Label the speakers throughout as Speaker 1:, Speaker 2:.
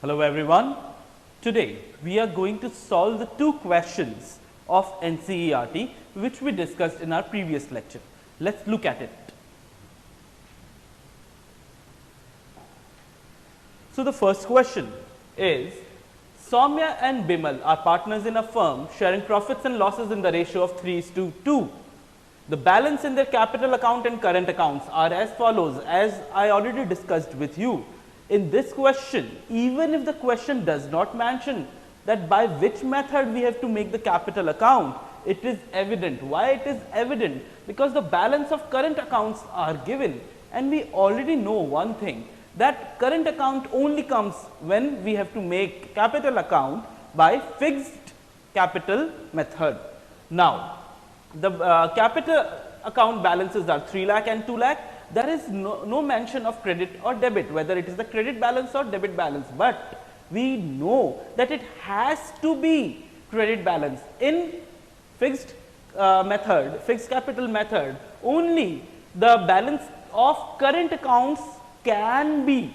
Speaker 1: Hello everyone. Today we are going to solve the two questions of NCERT which we discussed in our previous lecture. Let's look at it. So the first question is, Soumya and Bimal are partners in a firm sharing profits and losses in the ratio of 3:2. The balance in their capital account and current accounts are as follows, as I already discussed with you. In this question, even if the question does not mention that by which method we have to make the capital account, it is evident. Why it is evident? Because the balance of current accounts are given, and we already know one thing, that current account only comes when we have to make capital account by fixed capital method. Now, the capital account balances are 3 lakh and 2 lakh. There is no mention of credit or debit, whether it is the credit balance or debit balance, but we know that it has to be credit balance. In fixed method, fixed capital method, only the balance of current accounts can be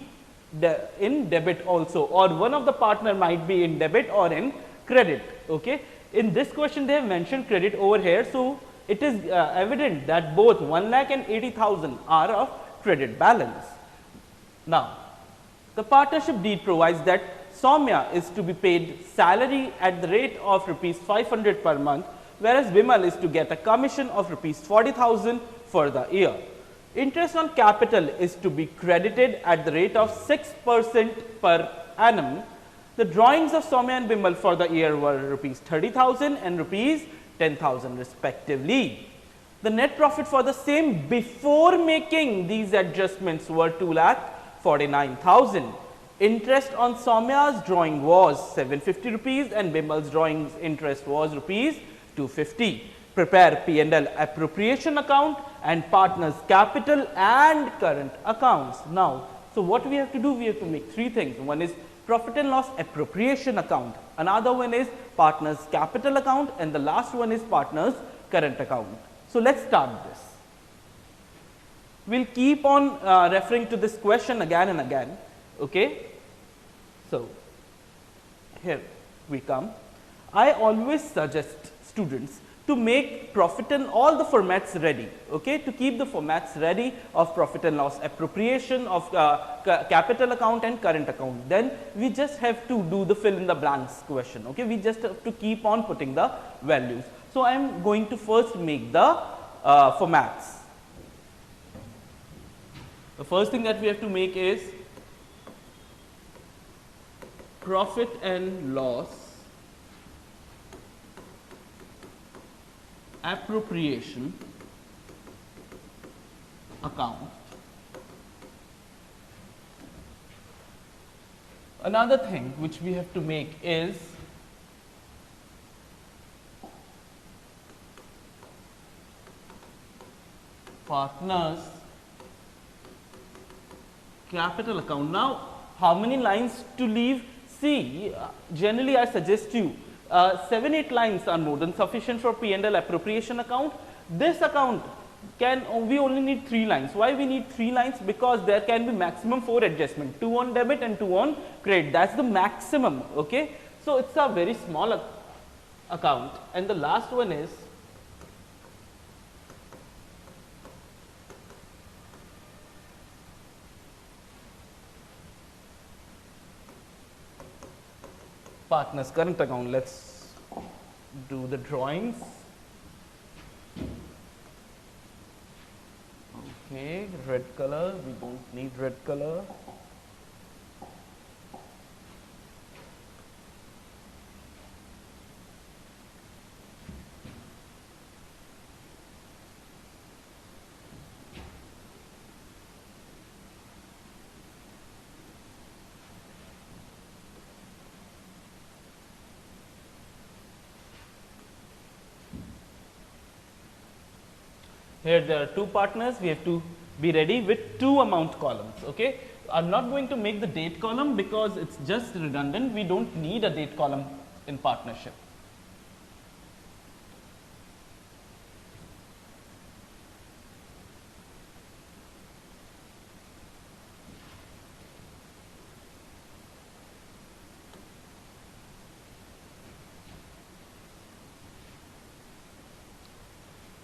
Speaker 1: in debit also, or one of the partner might be in debit or in credit. Okay. In this question they have mentioned credit over here, so it is evident that both 1 lakh and 80,000 are of credit balance. Now, the partnership deed provides that Soumya is to be paid salary at the rate of rupees 500 per month, whereas Bimal is to get a commission of rupees 40,000 for the year. Interest on capital is to be credited at the rate of 6% per annum. The drawings of Soumya and Bimal for the year were rupees 30,000 and rupees 10,000 respectively. The net profit for the same before making these adjustments were 2,49,000. Interest on Soumya's drawing was 750 rupees and Bimal's drawing's interest was rupees 250. Prepare P&L appropriation account and partners capital and current accounts. Now, so what we have to do? We have to make three things. One is profit and loss appropriation account, another one is partners capital account, and the last one is partners current account. So let's start this. We'll keep on referring to this question again and again. Okay. So here we come. I always suggest students to make profit and all the formats ready, okay, to keep the formats ready of profit and loss appropriation, of capital account and current account. Then we just have to do the fill in the blanks question, okay, we just have to keep on putting the values. So I am going to first make the formats. The first thing that we have to make is profit and loss appropriation account. Another thing which we have to make is partners capital account. Now, how many lines to leave? See, generally I suggest you 7-8 lines are more than sufficient for P&L appropriation account. This account we only need 3 lines. Why we need 3 lines? Because there can be maximum 4 adjustments, 2 on debit and 2 on credit. That's the maximum. Okay. So it's a very small account. And the last one is partners current account. Let's do the drawings. Okay, red color, we don't need red color. Here there are 2 partners, we have to be ready with 2 amount columns. Okay. I am not going to make the date column because it's just redundant. We don't need a date column in partnership.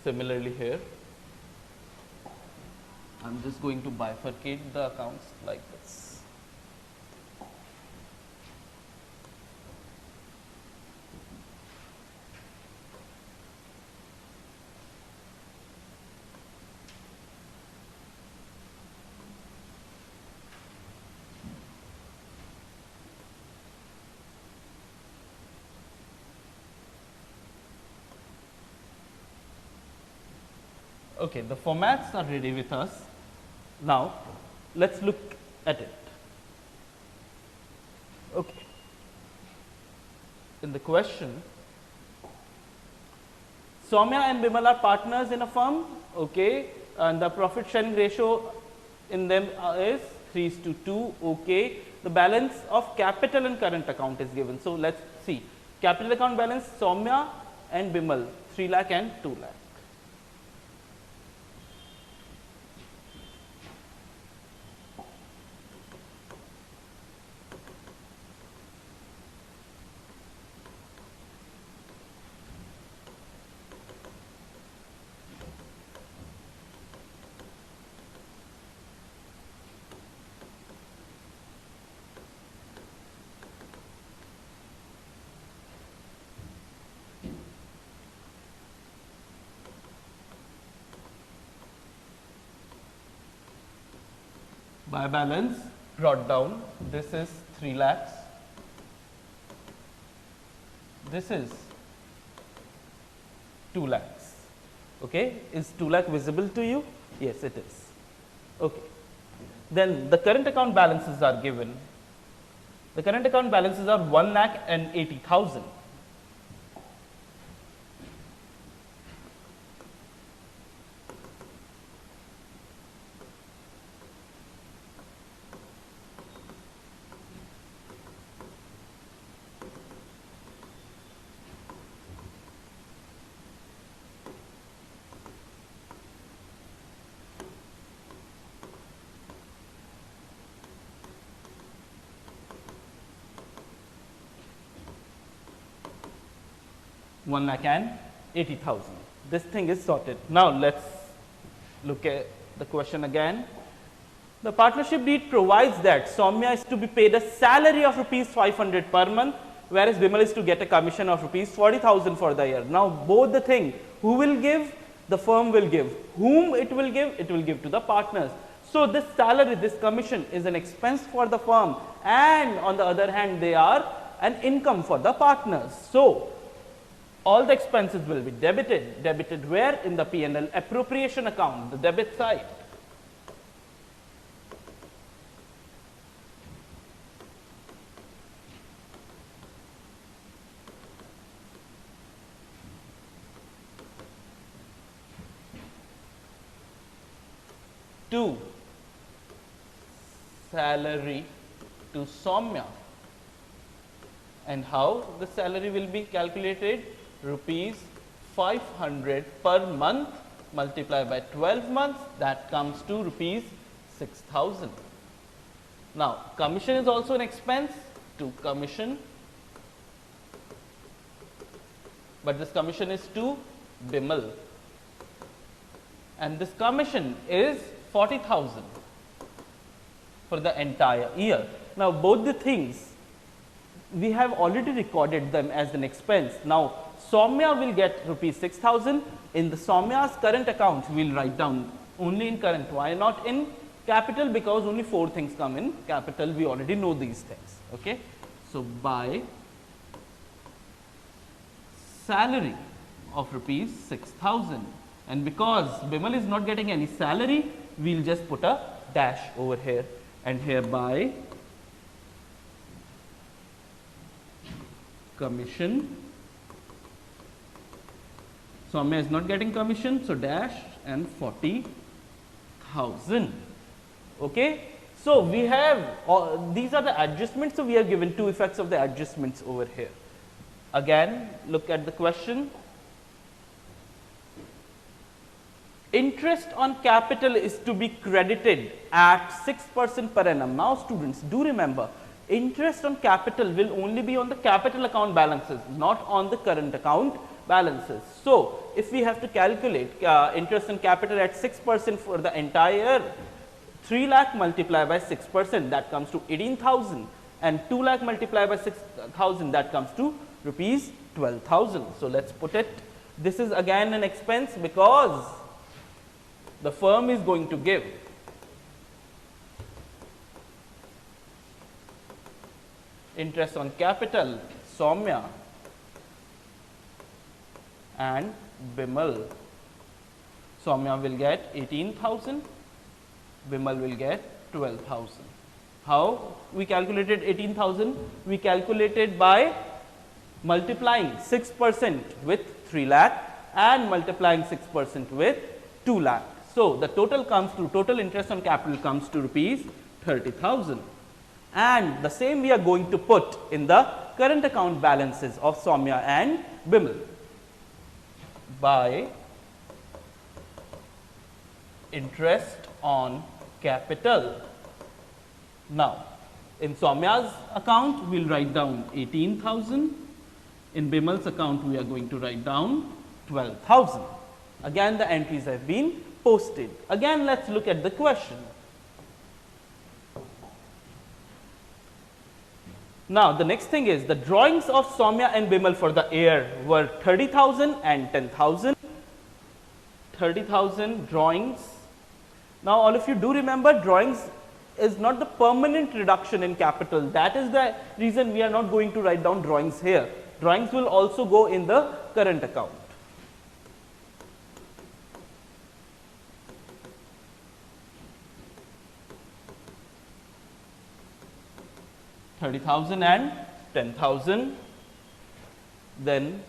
Speaker 1: Similarly here, I'm just going to bifurcate the accounts like this. Okay, the formats are ready with us. Now, let's look at it. Okay. In the question, Soumya and Bimal are partners in a firm, okay, and the profit sharing ratio in them is 3:2, okay. The balance of capital and current account is given. So, let's see. Capital account balance, Soumya and Bimal, 3 lakh and 2 lakh. By balance brought down, this is 3 lakhs, this is 2 lakhs. Okay, is 2 lakh visible to you? Yes, it is. Okay. Then the current account balances are given. The current account balances are 1 lakh and 80,000. One lakh and 80,000. This thing is sorted. Now let's look at the question again. The partnership deed provides that Soumya is to be paid a salary of rupees 500 per month, whereas Bimal is to get a commission of rupees 40,000 for the year. Now both the thing, who will give? The firm will give. Whom it will give? It will give to the partners. So this salary, this commission is an expense for the firm, and on the other hand they are an income for the partners. So all the expenses will be debited. Debited where? In the P&L appropriation account, the debit side. To salary to Soumya. And how the salary will be calculated? Rupees 500 per month multiplied by 12 months, that comes to rupees 6,000. Now commission is also an expense, to commission, but this commission is to Bimal, and this commission is 40,000 for the entire year. Now both the things we have already recorded them as an expense. Now Soumya will get rupees 6,000. In the Soumya's current account, we will write down only in current. Why not in capital? Because only 4 things come in capital. We already know these things. Okay. So by salary of rupees 6,000, and because Bimal is not getting any salary, we will just put a dash over here, and hereby commission. Soumya is not getting commission, so dash and 40,000. Okay. So we have these are the adjustments. So we are given 2 effects of the adjustments over here. Again, look at the question. Interest on capital is to be credited at 6% per annum. Now students, do remember, interest on capital will only be on the capital account balances, not on the current account. balances. So, if we have to calculate interest on capital at 6% for the entire 3 lakh multiplied by 6%, that comes to 18,000, and 2 lakh multiplied by 6,000, that comes to rupees 12,000. So, let us put it, this is again an expense because the firm is going to give interest on capital, Soumya and Bimal. Soumya will get 18,000, Bimal will get 12,000. How we calculated 18,000? We calculated by multiplying 6% with 3 lakh and multiplying 6% with 2 lakh. So, the total comes to, total interest on capital comes to rupees 30,000, and the same we are going to put in the current account balances of Soumya and Bimal by interest on capital. Now, in Soumya's account we will write down 18,000, in Bimal's account we are going to write down 12,000. Again the entries have been posted. Again let us look at the question. Now, the next thing is the drawings of Soumya and Bimal for the year were 30,000 and 10,000. 30,000 drawings. Now, all of you do remember drawings is not the permanent reduction in capital. That is the reason we are not going to write down drawings here. Drawings will also go in the current account. $30,000 and 10,000. Then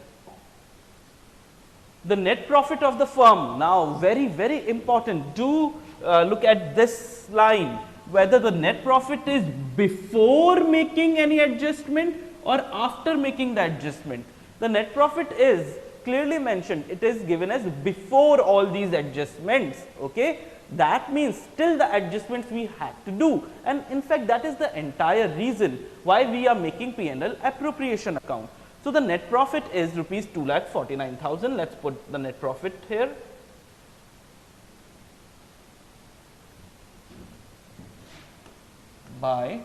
Speaker 1: the net profit of the firm. Now, very important. Do look at this line, whether the net profit is before making any adjustment or after making the adjustment. The net profit is clearly mentioned. It is given as before all these adjustments. Okay. That means still the adjustments we had to do, and in fact that is the entire reason why we are making P&L appropriation account. So, the net profit is rupees 2,49,000. Let us put the net profit here. By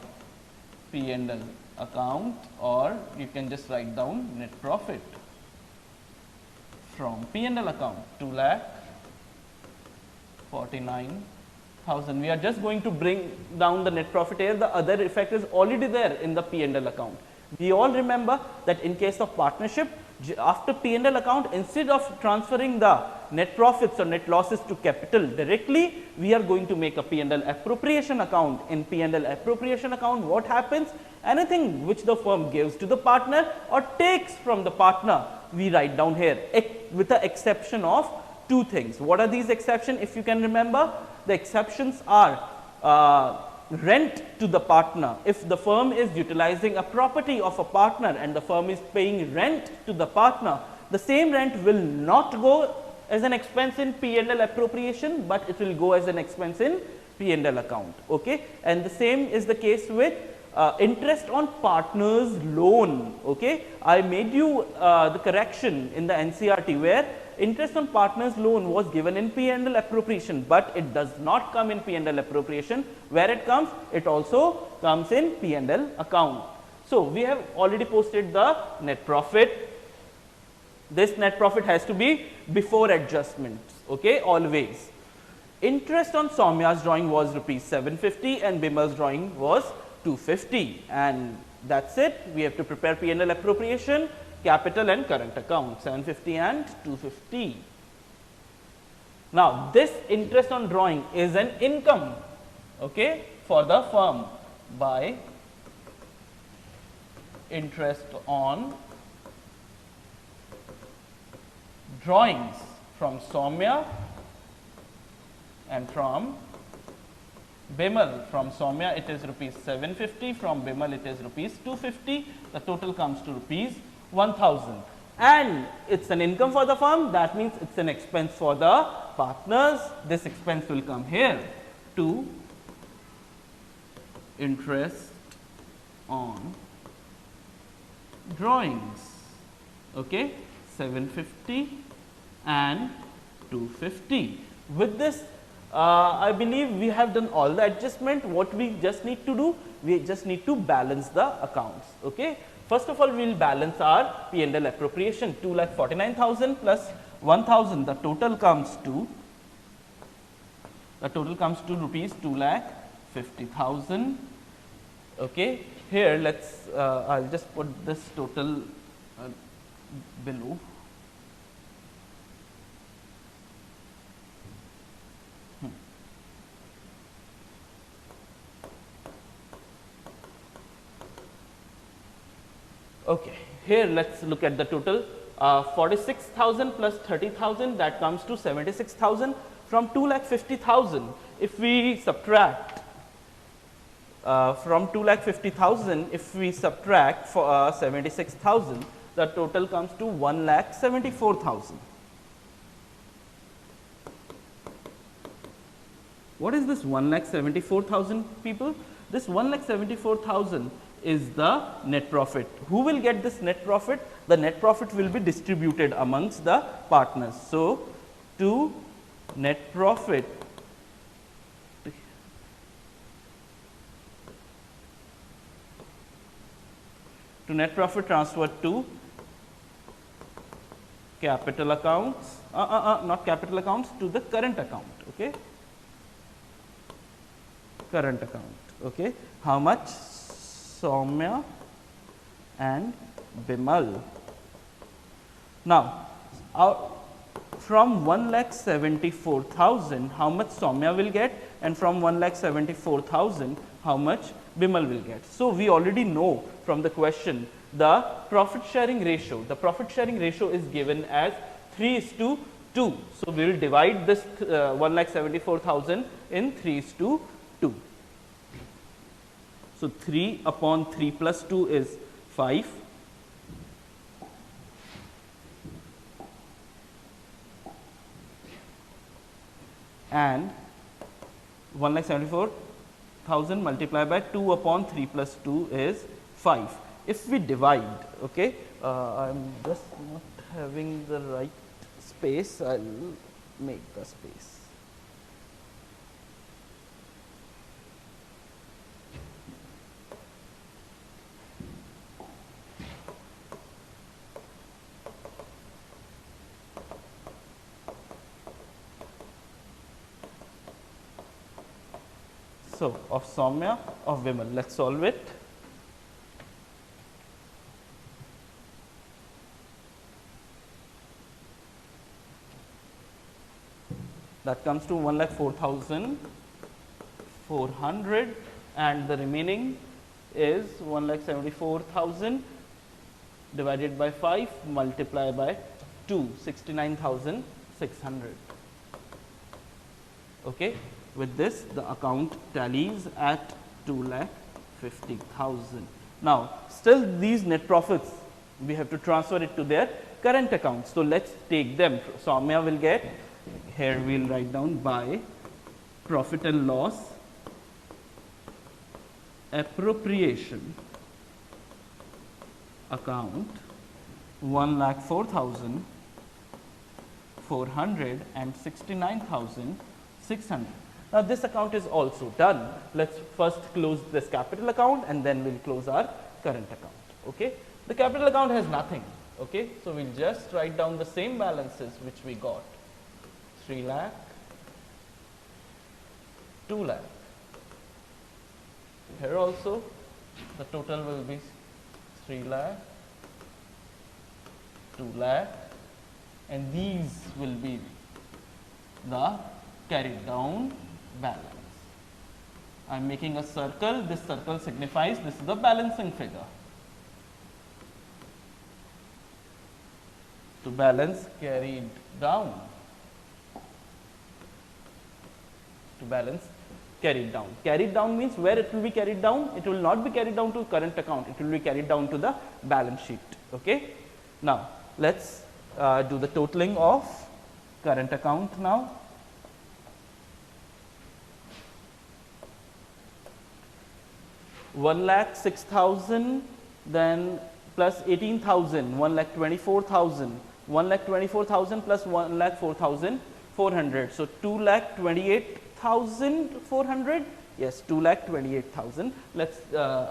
Speaker 1: P&L account, or you can just write down net profit from P&L account 2,49,000. We are just going to bring down the net profit here. The other effect is already there in the P&L account. We all remember that in case of partnership, after P&L account, instead of transferring the net profits or net losses to capital directly, we are going to make a P&L appropriation account. In P&L appropriation account, what happens? Anything which the firm gives to the partner or takes from the partner, we write down here, with the exception of two things. What are these exceptions? If you can remember, the exceptions are rent to the partner. If the firm is utilizing a property of a partner and the firm is paying rent to the partner, the same rent will not go as an expense in P&L appropriation, but it will go as an expense in P&L account. Okay? And the same is the case with interest on partner's loan. Okay? I made you the correction in the NCERT where interest on partner's loan was given in P&L appropriation, but it does not come in P&L appropriation. Where it comes? It also comes in P&L account. So, we have already posted the net profit. This net profit has to be before adjustments, okay, always. Interest on Soumya's drawing was rupees 750 and Bimal's drawing was 250, and that is it. We have to prepare P&L appropriation, capital and current account, 750 and 250. Now, this interest on drawing is an income, okay, for the firm by interest on drawings from Soumya and from Bimal. From Soumya it is rupees 750, from Bimal it is rupees 250. The total comes to rupees 1,000, and it is an income for the firm. That means it is an expense for the partners. This expense will come here to interest on drawings. Okay. 750 and 250. With this, I believe we have done all the adjustment. What we just need to do, we just need to balance the accounts. Okay. First of all, we will balance our P&L appropriation. 2,49,000 plus 1,000. The total comes to rupees 2,50,000. Okay. Here, let's I'll just put this total below. Okay, here let's look at the total. 46,000 plus 30,000, that comes to 76,000. From 2,50,000, if we subtract from 2,50,000, if we subtract for 76,000, the total comes to 1,74,000. What is this 1,74,000 people? This 1,74,000 is the net profit. Who will get this net profit? The net profit will be distributed amongst the partners. So, to net profit transferred to capital accounts, not capital accounts, to the current account. Okay, current account. Okay, how much? Soumya and Bimal. Now, from 1,74,000, how much Soumya will get, and from 1,74,000, how much Bimal will get. So, we already know from the question the profit sharing ratio. The profit sharing ratio is given as 3:2. So, we will divide this 1,74,000 in 3:2. So, 3 upon 3 plus 2 is 5. And 1,74,000 multiplied by 2 upon 3 plus 2 is 5. If we divide, okay, I am just not having the right space, I will make the space. So, of Soumya, of Bimal, let us solve it. That comes to 1,04,400, and the remaining is 1,74,000 divided by 5 multiplied by 2, 69,600. Okay. With this, the account tallies at 2,50,000. Now, still these net profits, we have to transfer it to their current account. So, let us take them. Soumya will get, here we will write down by profit and loss appropriation account 1,04,400 and 69,600. Now, this account is also done. Let us first close this capital account and then we will close our current account. Okay. The capital account has nothing. Okay. So, we will just write down the same balances which we got, 3 lakh, 2 lakh. Here also the total will be 3 lakh, 2 lakh, and these will be the carried down balance. I am making a circle, this circle signifies this is the balancing figure. To balance carried down, to balance carried down. Carried down means where it will be carried down? It will not be carried down to current account, it will be carried down to the balance sheet. Okay. Now, let us do the totaling of current account now. One lakh 6,000, then plus 18,000, 1,24,000 1,24,000 plus 1,04,400. So 2,28,400. Yes, 2,28,000. Let's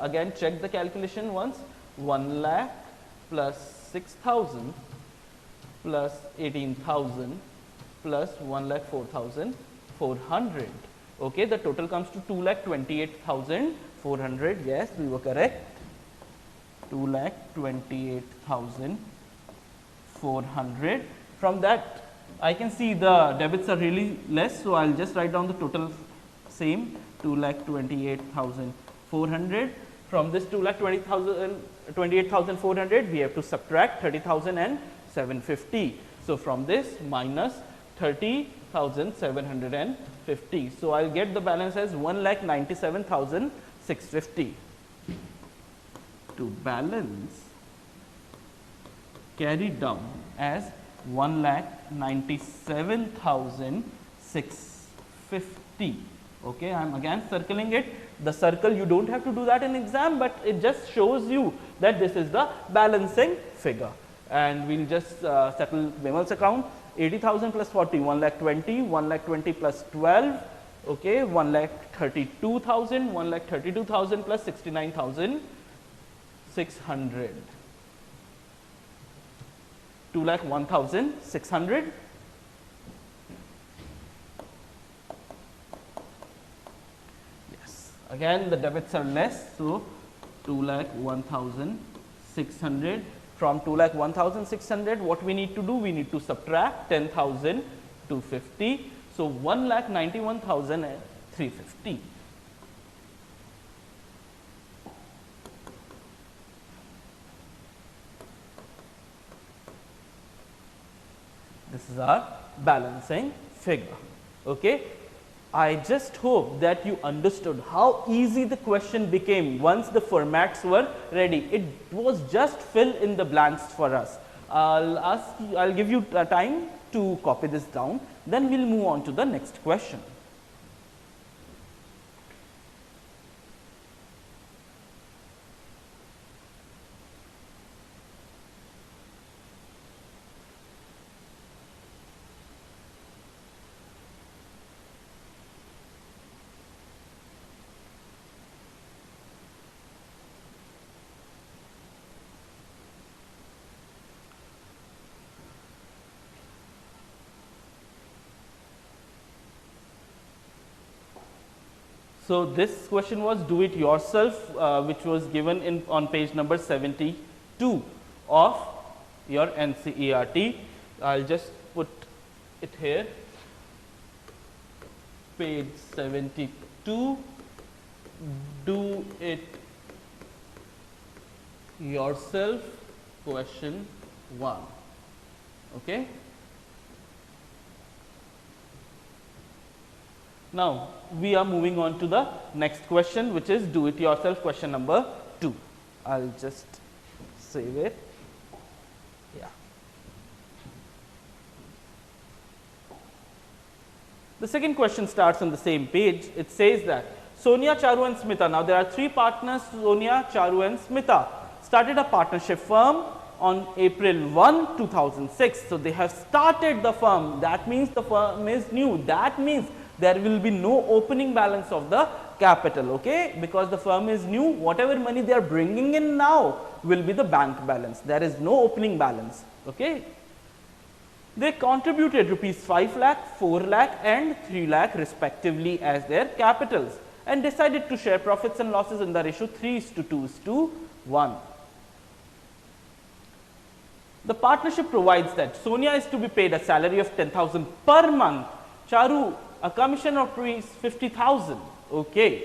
Speaker 1: again check the calculation once. 1 lakh plus 6,000 plus 18,000 plus 1,04,400. Okay, the total comes to 2,28,400. Yes, we were correct. 2,28,400. From that, I can see the debits are really less, so I'll just write down the total same, 2,28,400. From this 2,28,400, we have to subtract 30,000 and 750. So from this minus 30,750. So I'll get the balance as 1,97,650. To balance carried down as 1,97,650. Okay, I am again circling it. The circle, you don't have to do that in exam, but it just shows you that this is the balancing figure. And we'll just settle Bimal's account. 80,000 plus 40, 1,20,000, 1,20,000 plus 12, okay, 1,32,000, 1,32,000 plus 69,600, 2,01,600. Yes, again the debits are less, so 2,01,600. From 2,01,600, what we need to do? We need to subtract 10,250. So 1,91,350. This is our balancing figure. Okay. I just hope that you understood how easy the question became once the formats were ready. It was just fill in the blanks for us. I'll give you time to copy this down, then we'll move on to the next question. So this question was do it yourself, which was given on page number 72 of your NCERT. I'll just put it here, page 72, do it yourself, question 1. Okay. Now, we are moving on to the next question, which is do it yourself, question number 2. I'll just save it. Yeah. The second question starts on the same page. It says that Sonia, Charu and Smita, now there are 3 partners, Sonia, Charu and Smita, started a partnership firm on April 1, 2006. So they have started the firm. That means the firm is new. That means there will be no opening balance of the capital, okay, because the firm is new. Whatever money they are bringing in now will be the bank balance. There is no opening balance, okay. They contributed rupees 5 lakh, 4 lakh and 3 lakh respectively as their capitals and decided to share profits and losses in the ratio 3:2:1. The partnership provides that Sonia is to be paid a salary of 10,000 per month, Charu a commission of rupees 50,000. Okay,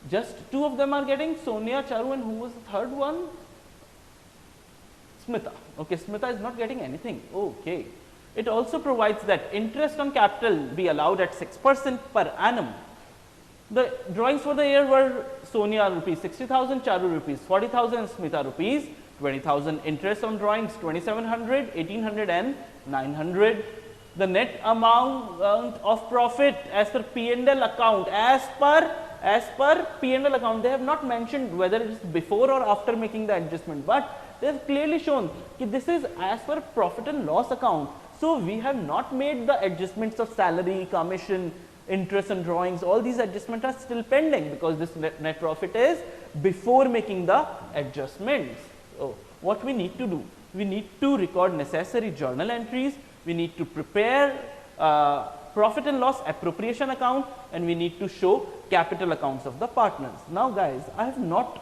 Speaker 1: just 2 of them are getting, Sonia, Charu, and who was the third one? Smita. Okay, Smita is not getting anything. Okay. It also provides that interest on capital be allowed at 6% per annum. The drawings for the year were Sonia rupees 60,000, Charu rupees 40,000, and Smita rupees 20,000. Interest on drawings 2,700, 1,800, and 900. The net amount of profit as per P&L account, as per as per P&L account, they have not mentioned whether it is before or after making the adjustment, but they have clearly shown that this is as per profit and loss account. So we have not made the adjustments of salary, commission, interest and drawings. All these adjustments are still pending because this net profit is before making the adjustments. So what we need to do? We need to record necessary journal entries. We need to prepare profit and loss appropriation account, and we need to show capital accounts of the partners. Now guys, I have not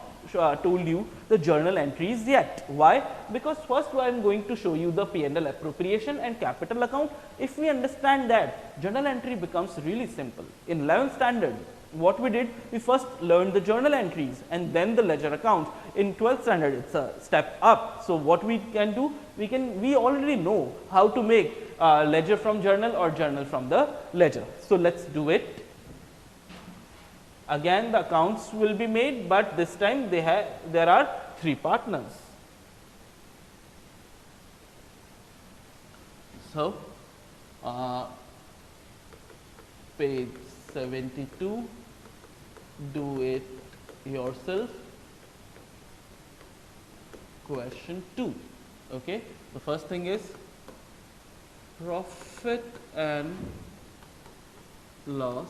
Speaker 1: told you the journal entries yet. Why? Because first I am going to show you the P&L appropriation and capital account. If we understand that, journal entry becomes really simple. In 11th standard, what we did, we first learned the journal entries and then the ledger account. In 12th standard, it's a step up. So what we can do, we already know how to make ledger from journal or journal from the ledger. So let's do it. Again, the accounts will be made, but this time there are 3 partners. So page 72, do it yourself, question 2. Okay, the first thing is profit and loss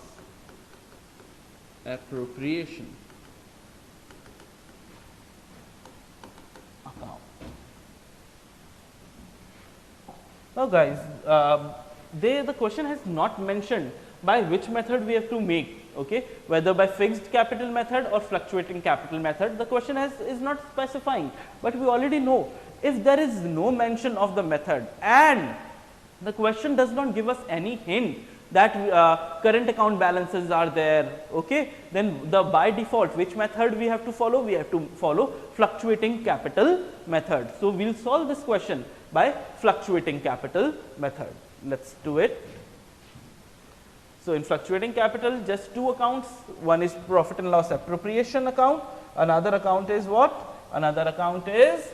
Speaker 1: appropriation account. Now guys, the question has not mentioned by which method we have to make, okay, whether by fixed capital method or fluctuating capital method. The question is not specifying, but we already know if there is no mention of the method and the question does not give us any hint that current account balances are there, okay, then by default which method we have to follow? We have to follow fluctuating capital method. So we will solve this question by fluctuating capital method. Let's do it. So in fluctuating capital, just 2 accounts. One is profit and loss appropriation account. Another account is what? Another account is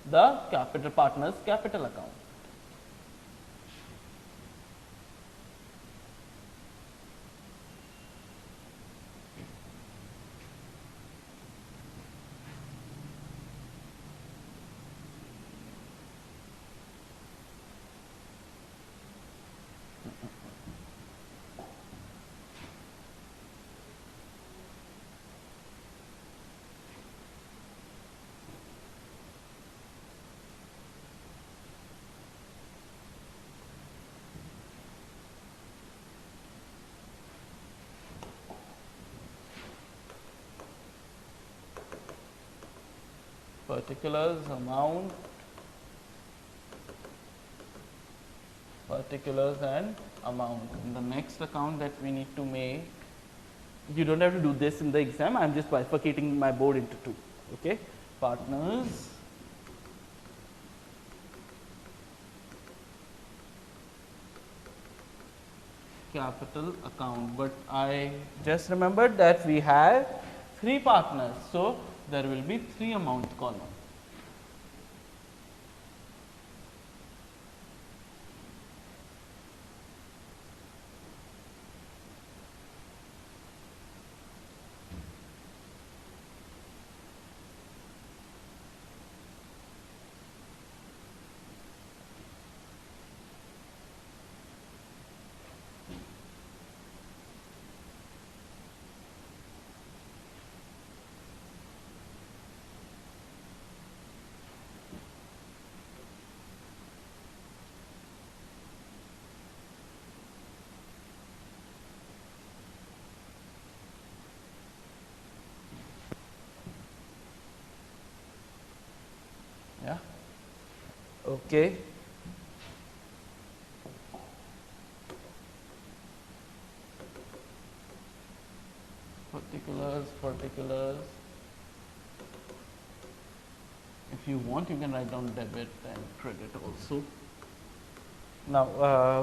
Speaker 1: the capital partners capital account. Particulars, amount, particulars and amount. In the next account that we need to make, you don't have to do this in the exam, I am just bifurcating my board into 2, okay. Partners, capital account, but I just remembered that we have 3 partners, so there will be 3 amount column. Yeah. Okay. Particulars. If you want, you can write down debit and credit also. Now,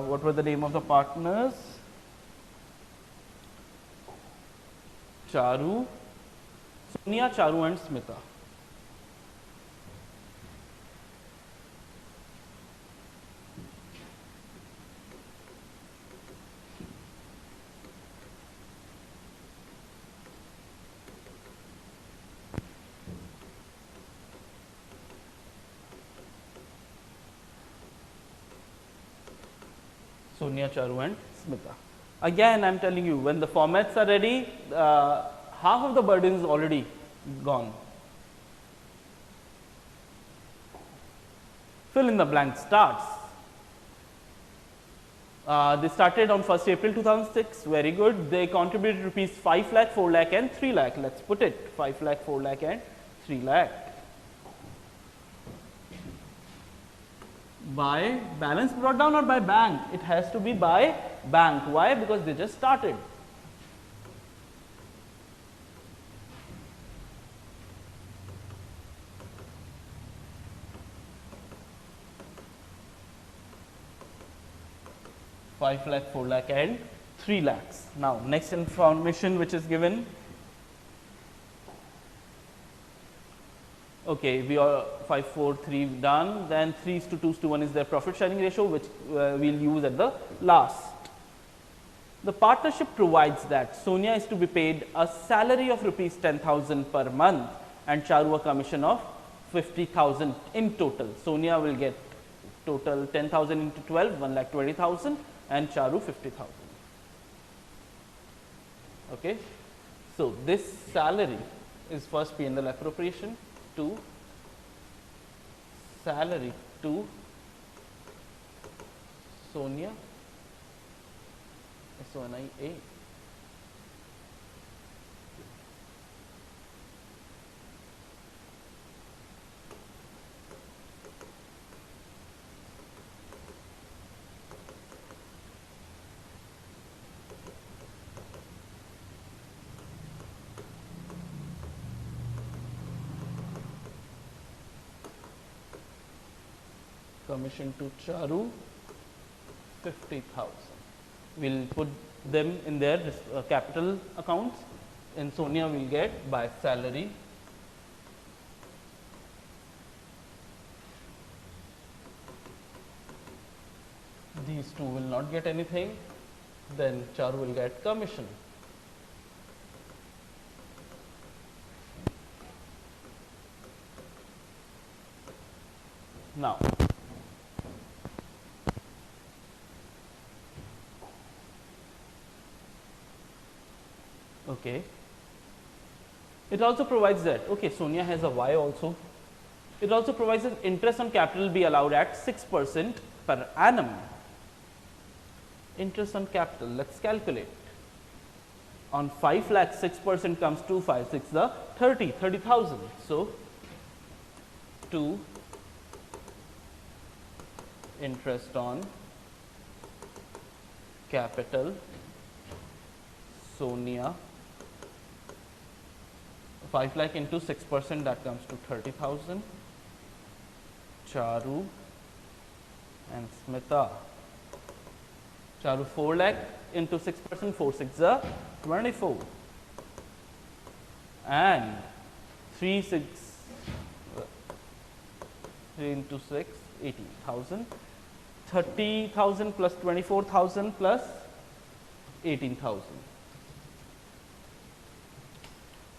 Speaker 1: what were the name of the partners? Charu, Sonia, Charu and Smita. Sonia, Charu and Smita. Again, I am telling you, when the formats are ready, half of the burden is already gone. Fill in the blank starts. They started on 1st April 2006, very good. They contributed rupees 5 lakh, 4 lakh and 3 lakh. Let's put it 5 lakh, 4 lakh and 3 lakh. By balance brought down or by bank? It has to be by bank. Why? Because they just started. ₹5 lakh, 4 lakh and 3 lakhs. Now, next information which is given. Okay, we are 5, 4, 3 done. Then 3:2:1 is their profit sharing ratio, which we'll use at the last. The partnership provides that Sonia is to be paid a salary of rupees 10,000 per month and Charu a commission of 50,000 in total. Sonia will get total 10,000 into 12, 1,20,000 and Charu 50,000. Okay. So, this salary is first P&L appropriation to salary to Sonia SONIA. Commission to Charu 50,000. We'll put them in their capital accounts, and Sonia will get by salary these two will not get anything, then Charu will get commission. Now, okay, it also provides that, okay, Sonia has a Y also. It also provides that interest on capital be allowed at 6% per annum. Interest on capital, let's calculate. On 5 lakh, 6% comes to 5, 6 the 30,000. So, 2 interest on capital Sonia, 5 lakh into 6%, that comes to 30,000. Charu and Smita. Charu 4 lakh into 6%, 4 6 are 24, and 3 into 6 18,000, 30,000 plus 24,000 plus 18,000,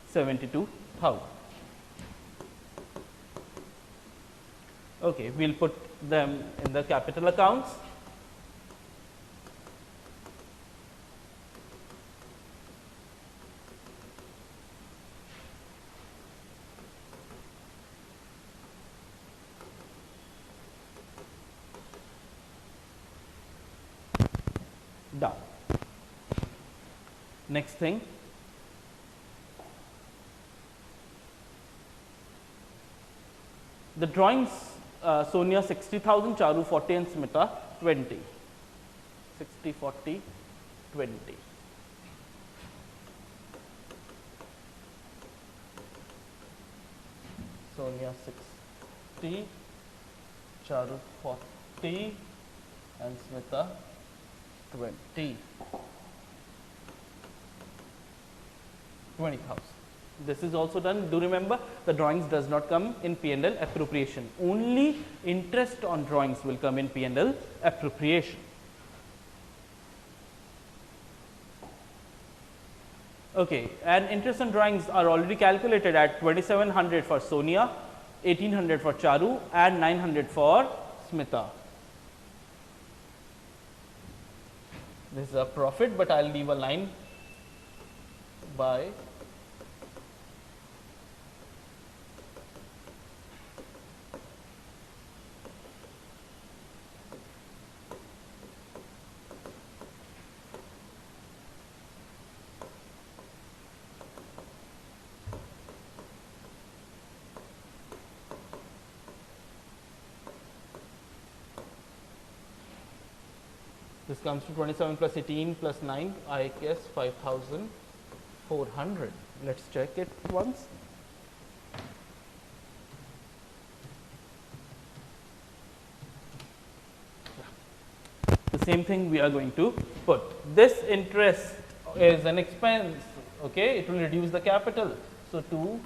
Speaker 1: 72,000. Okay, we'll put them in the capital accounts. Done. Next thing, the drawings, Sonia 60,000, Charu 40 and Smita 20. 60, 40, 20. Sonia 60, Charu 40 and Smita 20. 20,000. This is also done. Do remember, the drawings does not come in P&L appropriation. Only interest on drawings will come in P&L appropriation. Okay, and interest on drawings are already calculated at 2,700 for Sonia, 1,800 for Charu and 900 for Smita. This is a profit, but I'll leave a line by this comes to 27 plus 18 plus 9, I guess 5,400. Let's check it once. The same thing we are going to put. This interest is an expense, okay? It will reduce the capital. So 2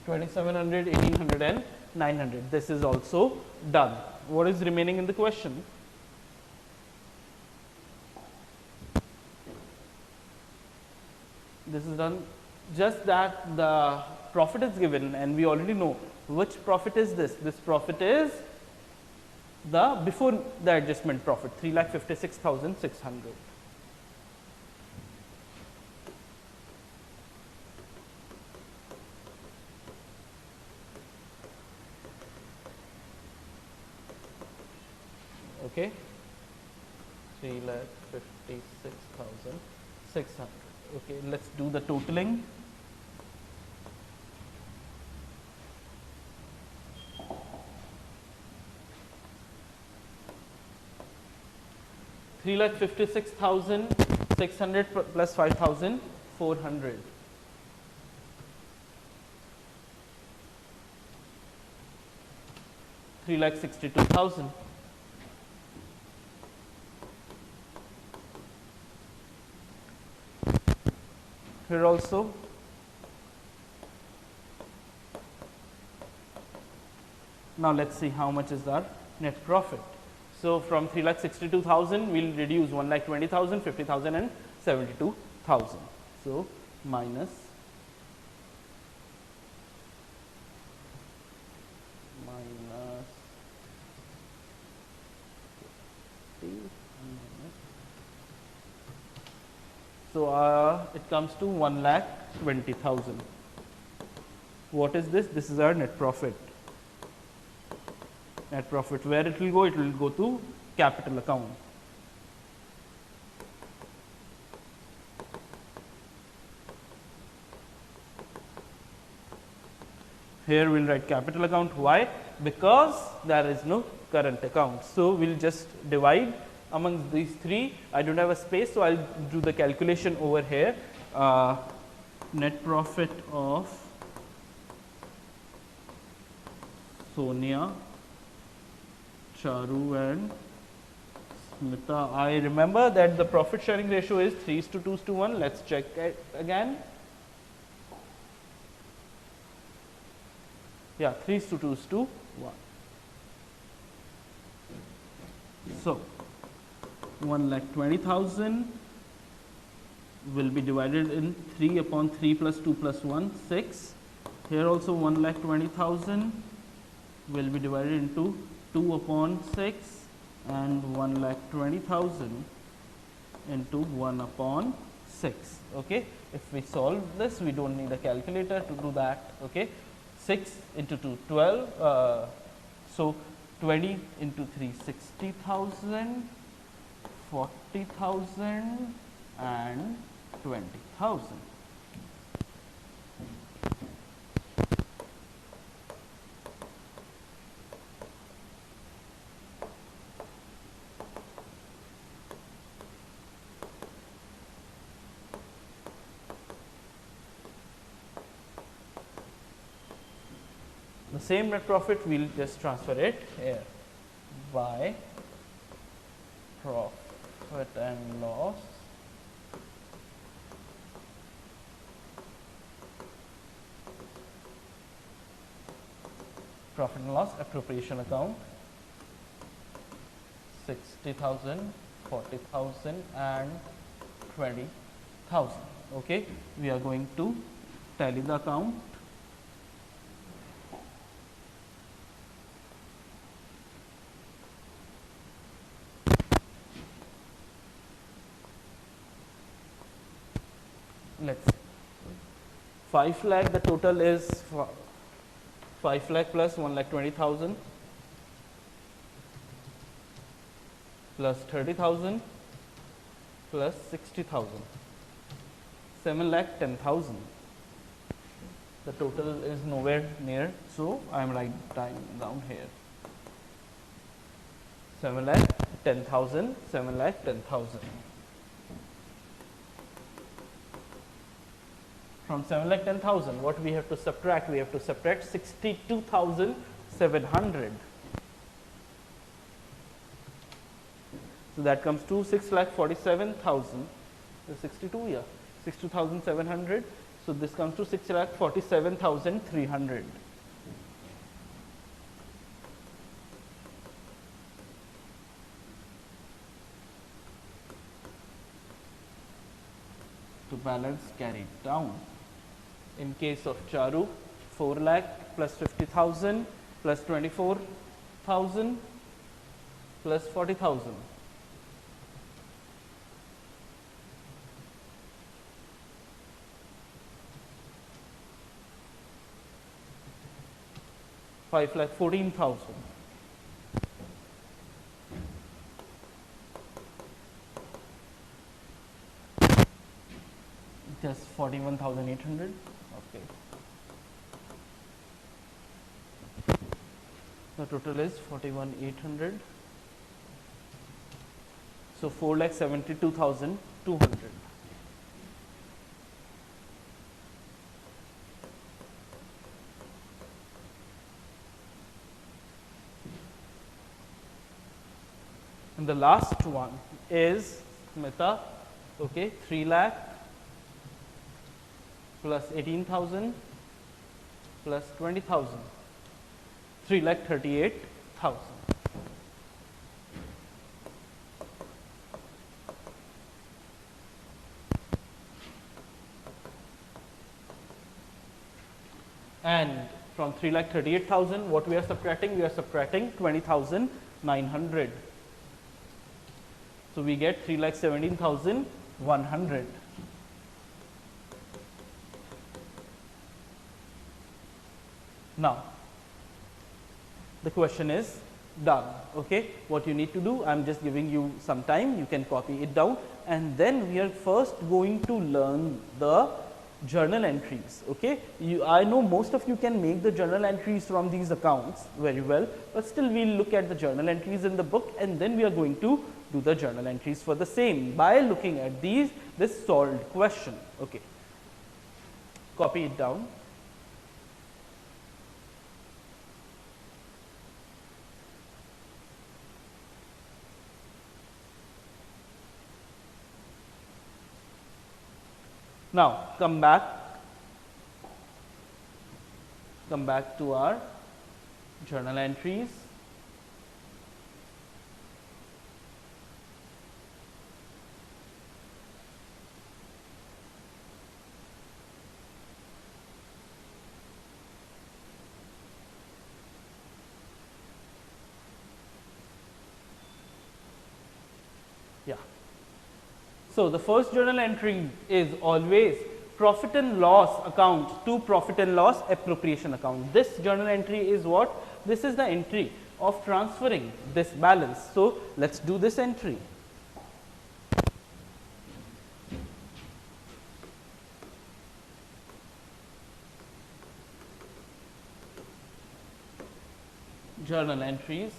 Speaker 1: 2,700, 1,800 and 900. This is also done. What is remaining in the question? This is done. Just that the profit is given and we already know which profit is this. This profit is the before the adjustment profit, 3,56,600. Okay, 3,56,600. Okay, let's do the totaling. $3,56,600 plus 5,400. $3,62,000. Here also now let's see how much is our net profit. So from 3,62,000 we'll reduce 1,20,000, 50,000 and 72,000. So minus so it comes to 1,20,000. What is this? This is our net profit. Net profit, where it will go? It will go to capital account. Here we'll write capital account. Why? Because there is no current account. So we'll just divide amongst these three. I don't have a space, so I'll do the calculation over here. Net profit of Sonia, Charu and Smita. I remember that the profit sharing ratio is 3:2:1. Let's check it again. Yeah, 3:2:1. So 1,20,000 will be divided in 3 upon 3 plus 2 plus 1, 6. Here also 1,20,000 will be divided into 2 upon 6 and 1,20,000 into 1 upon 6. Okay, if we solve this, we don't need a calculator to do that. Okay, 6 into 2, 12. So 20 into 3, 60,000. 40,000 and 20,000. The same net profit, we'll just transfer it here by profit and loss appropriation account, 60,000, 40,000 and 20,000. Okay, we are going to tally the account. Let's see. 5 lakh, the total is 5 lakh plus 1,20,000 plus 30,000 plus 60,000, 7,10,000. The total is nowhere near, so I am writing down here 7,10,000, 7,10,000. From 7,10,000, what we have to subtract? We have to subtract 62,700. So that comes to 6,47,000. 62, yeah, 62,700. So this comes to 6,47,300. To balance carried down. In case of Charu, 4 lakh plus 50,000 plus 24,000 plus 40,000. Five lakh 14,000. Just 41,800. Okay. The total is 41,800. So 4,72,200. And the last one is Smita, okay, 3 lakh plus 18,000 plus 20,000, 3,38,000. And from 3,38,000, what we are subtracting? We are subtracting 20,900. So we get 3,17,100. Now, the question is done. Okay, what you need to do, I am just giving you some time, you can copy it down, and then we are first going to learn the journal entries. Okay, I know most of you can make the journal entries from these accounts very well, but still we will look at the journal entries in the book, and then we are going to do the journal entries for the same by looking at this solved question. Okay, copy it down. Now come back to our journal entries. Yeah. So the first journal entry is always profit and loss account to profit and loss appropriation account. This journal entry is what? This is the entry of transferring this balance. So let's do this entry. Journal entries,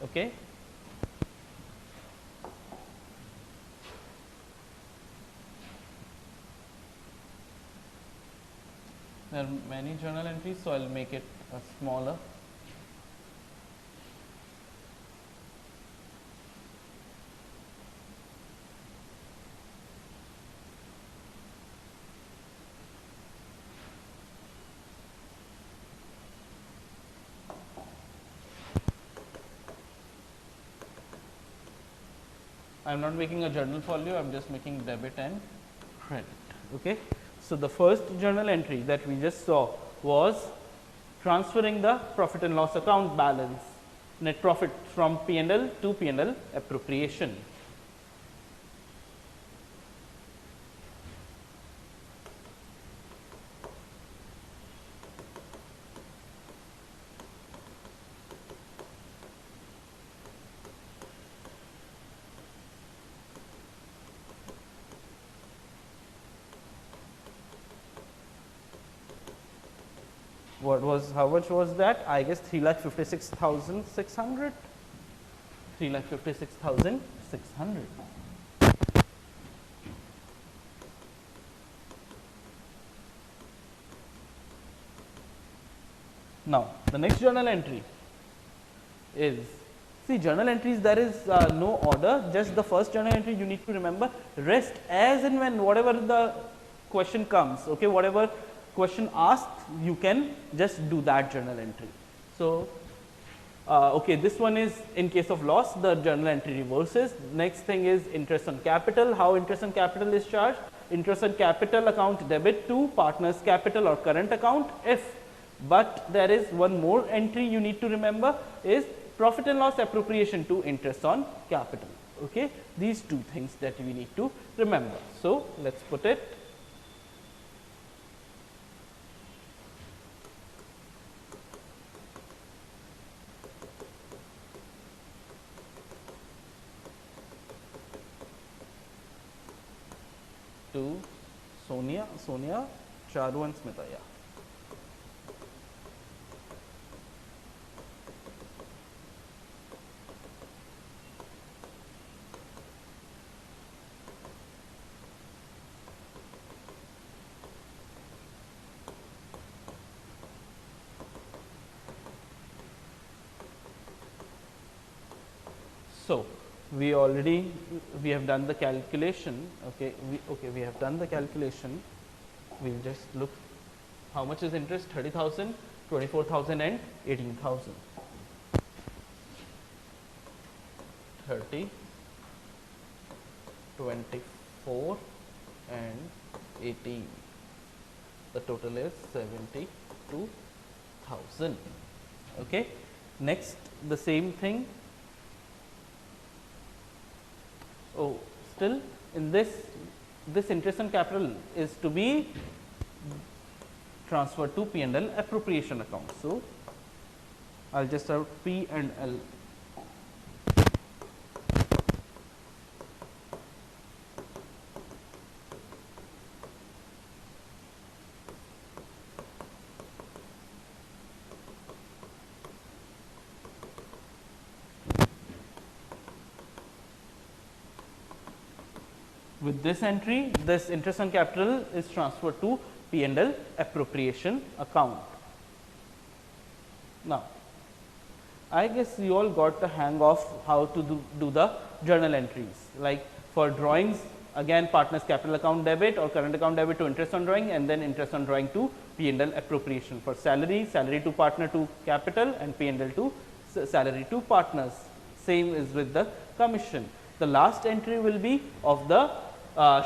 Speaker 1: okay. There are many journal entries, so I will make it smaller. I'm not making a journal for you, I'm just making debit and credit. Okay. So, the first journal entry that we just saw was transferring the profit and loss account balance, net profit from P&L to P&L appropriation. How much was that? I guess 3,56,600. 3,56,600. Now, the next journal entry is, see, journal entries, there is no order, just the first journal entry you need to remember. Rest as and when whatever the question comes, okay, whatever question asked, you can just do that journal entry. So, okay, this one is in case of loss, the journal entry reverses. Next thing is interest on capital. How interest on capital is charged? Interest on capital account debit to partner's capital or current account if, but there is one more entry you need to remember is profit and loss appropriation to interest on capital. Okay, these two things that we need to remember. So, let's put it. To Sonia, Charu and Smita, yeah. So, we have done the calculation. Okay, we have done the calculation. We'll just look how much is interest: 30,000, 24,000 and 18,000. 30, 24 and 18. The total is 72,000. Okay. Next, the same thing. Oh, still in this interest on capital is to be transferred to P&L appropriation account. So, I'll just have P&L. With this entry, this interest on capital is transferred to P&L appropriation account. Now, I guess you all got the hang of how to do the journal entries. Like for drawings, again partner's capital account debit or current account debit to interest on drawing, and then interest on drawing to P&L appropriation. For salary, salary to partner to capital, and P&L to salary to partners. Same is with the commission. The last entry will be of the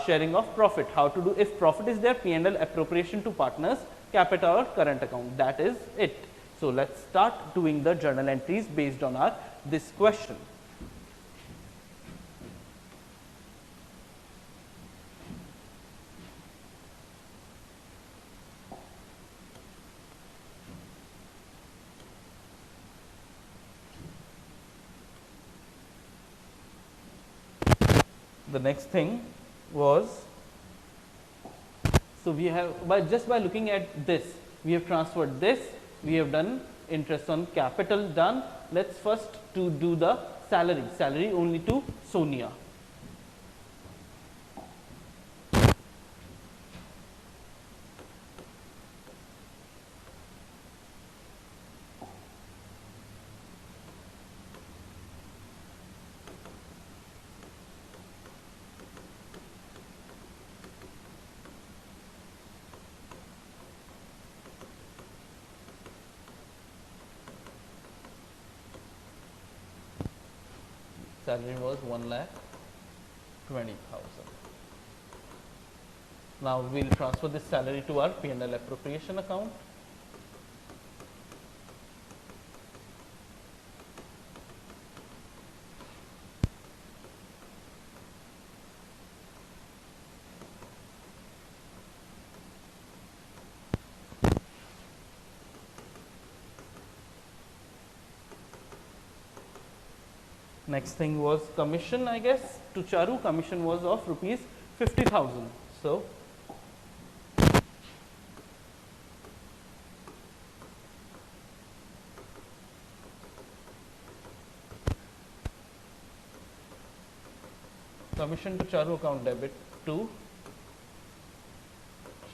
Speaker 1: sharing of profit. How to do, if profit is there, P&L appropriation to partners, capital or current account. That is it. So, let us start doing the journal entries based on this question. The next thing was, so we have just by looking at this, we have transferred this, we have done interest on capital done. Let's first to do the salary only to Sonia. Salary was 1 lakh 20,000. Now we will transfer this salary to our P&L appropriation account. Next thing was commission, I guess, to Charu. Commission was of rupees 50,000. So, commission to Charu account debit to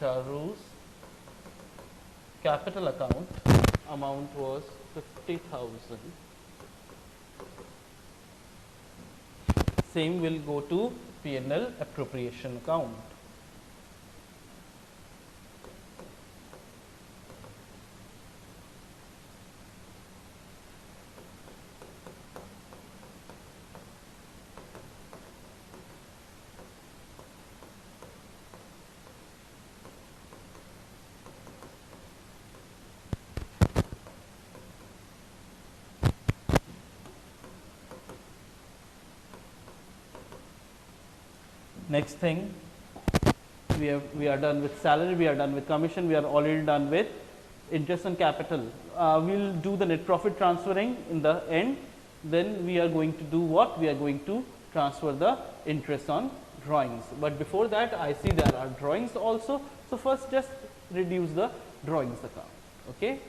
Speaker 1: Charu's capital account. Amount was 50,000. Same will go to P&L appropriation account. Next thing, we are done with salary, we are done with commission, we are already done with interest on capital. We will do the net profit transferring in the end. Then we are going to do what? We are going to transfer the interest on drawings. But before that, I see there are drawings also. So first, just reduce the drawings account. Okay.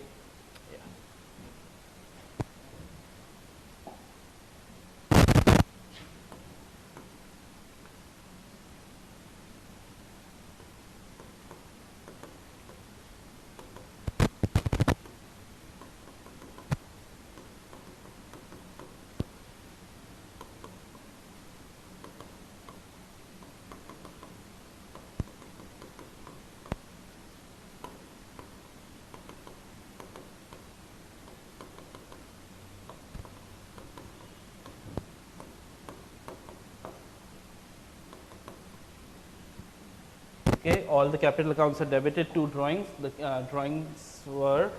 Speaker 1: Okay, all the capital accounts are debited to drawings. The drawings were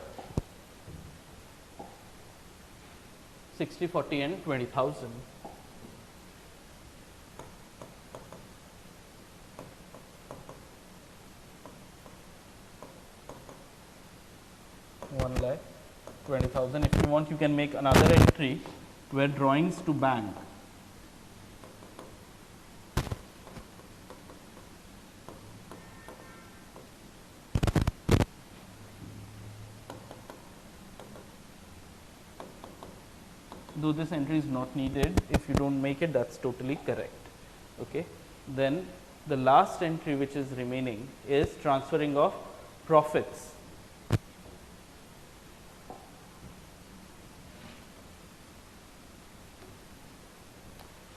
Speaker 1: 60, 40 and 20,000. Lakh 20,000. If you want, you can make another entry where drawings to bank. Though this entry is not needed, if you don't make it, that's totally correct. Okay. Then the last entry which is remaining is transferring of profits.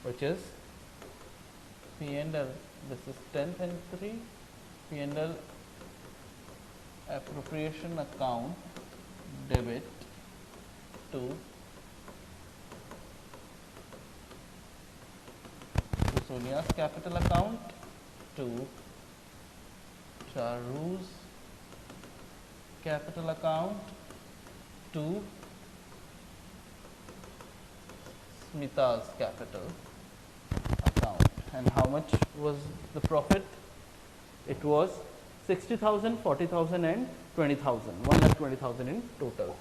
Speaker 1: Which is P&L, this is 10th entry, P&L appropriation account debit to Sonia's capital account to Charu's capital account to Smita's capital account. And how much was the profit? It was 60,000, 40,000 and 20,000, 1,20,000 in total.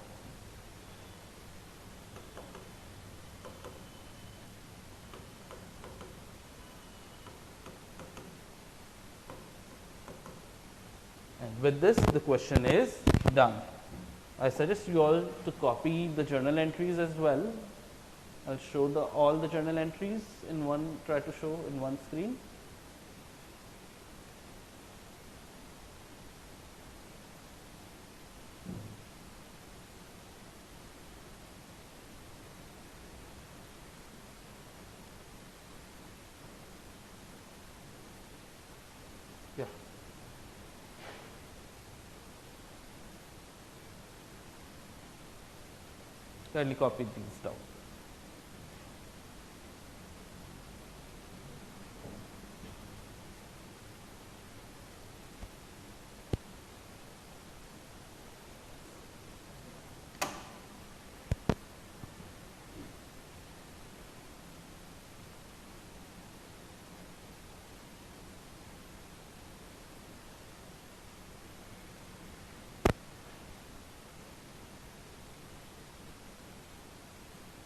Speaker 1: And with this, the question is done. I suggest you all to copy the journal entries as well. I'll show all the journal entries in one, try to show in one screen. Yeah. Kindly copy these down.